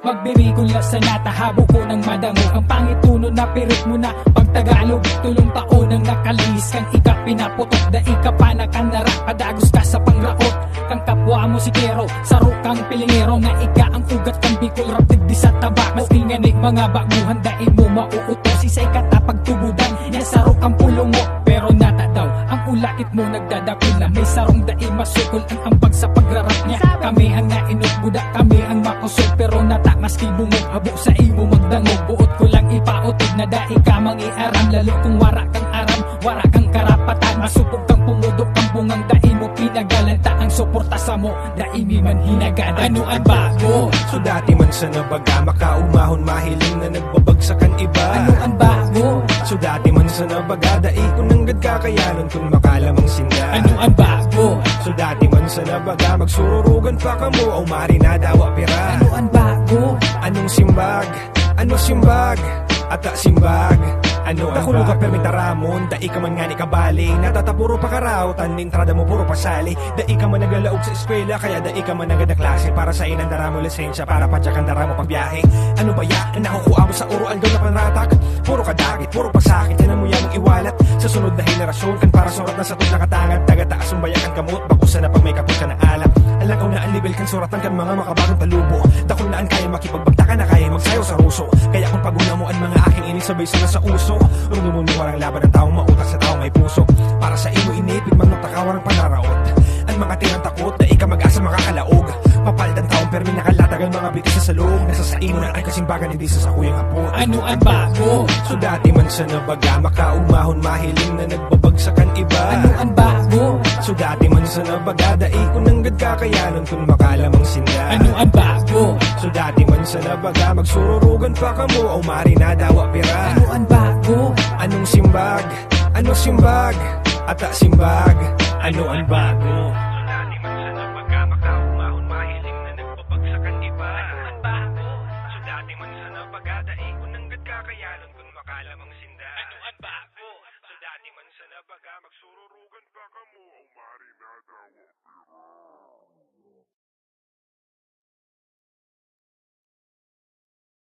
Magbibigula sa natahabo ko ng madango. Ang pangituno na pirit mo na pag Tagalog. Tulong taon ang nakalinis kang ika pinaputok. Da ika pa na kang padagos ka sa pangraot. Kang kapwa mo si Kero, saro kang pilingero. Na ika ang ugat kang bikol rapid di sa tabak. Mas tinganig mga baguhan dahil mo mauutos. Isa'y katapag tubudan, yan saro kang pulong mo. Pero nata daw, ang ulakit mo nagdadakil na may sarong dahil masukol ang ambag sa pagrarap niya. Kami ang nainot, budak kami ang makusog. Pero nata maski bumog, habo sa imo magdangog. Buot ko lang ipautid na dahil ka mangiaram. Lalo kung wara kang aram, wara kang karapatan. Masupog kang pumudok kang bungang dahil mo pinagalanta. Ang suporta sa mo, dahil man hinagad. Ano ang bago? So dati man sa nabaga, makaumahon mahiling na nagbabagsakan iba. Ano ang bago? So dati man sa nabaga, dai kung nanggad kakayanan kung makalamang sinda. Ano ang bago? So dati man sa nabaga, magsururugan pa ka mo o marinadawa pira. Ano ang bago? Anong simbag? Ano simbag? Ata simbag? Ano ang bago? Permitaramon, dai ka man nga ni kabali. Natatapuro pa karaw, tanintrada mo puro pasali. Dai ka man nagalaog sa eskwela, kaya dai ka man nagad na klase. Para sa inandara mo lisensya, para padyakan dara mo pagbiyahe. Ano ba ya? Nakukuha mo sa uro aldaw na panratak. Puro kadagit, puro pasakit, yan ang mo yamang iwalat. Sa sunod na henerasyon, kan para surat na sa tut nakatangad. Tagataas ang bayakan kamot, bakusan na pag may kapot ka na alak. Alangaw na ang level kan suratan kan mga makabagong palubo. Dakol na ang kaya makipagbagtakan na kaya magsayo sa ruso. Kaya kung paguna mo ang mga aking inisabay sana sa uso. Rumumon mo warang laban ng taong mautak sa taong may puso. Para sa imo inipid man magtakawarang panaraot. Ang mga tirang takot na ika mag-asa makakalaog. Papaldan taong permi nakalatagan mga bitis sa salog. Nasa sa imo na ang kasimbagan hindi sa sakuyang apo. Ano ang bago? So dati man sa nabaga, makaumahon mahiling na nagbabagsakan iba. Ano ang bago? So dati man sa nabaga, dai kung nanggad kakayanan kung makalamang sinda. Ano ang bago? So dati man sa nabaga, magsururugan pa ka mo o marinadawa pira. Ano ang bago? Anong simbag? Ano simbag? Ata simbag? Ano ang bago? So dati man sa nabaga, makaumahon mahiling na nagbabagsakan iba. Ano ang bago? So dati man sa nabaga, dai kung nanggad kakayanan kung makalamang sinda. Ano ang bago? So dati man sa nabaga, magsururugan pa ka mo o marinadawa pira.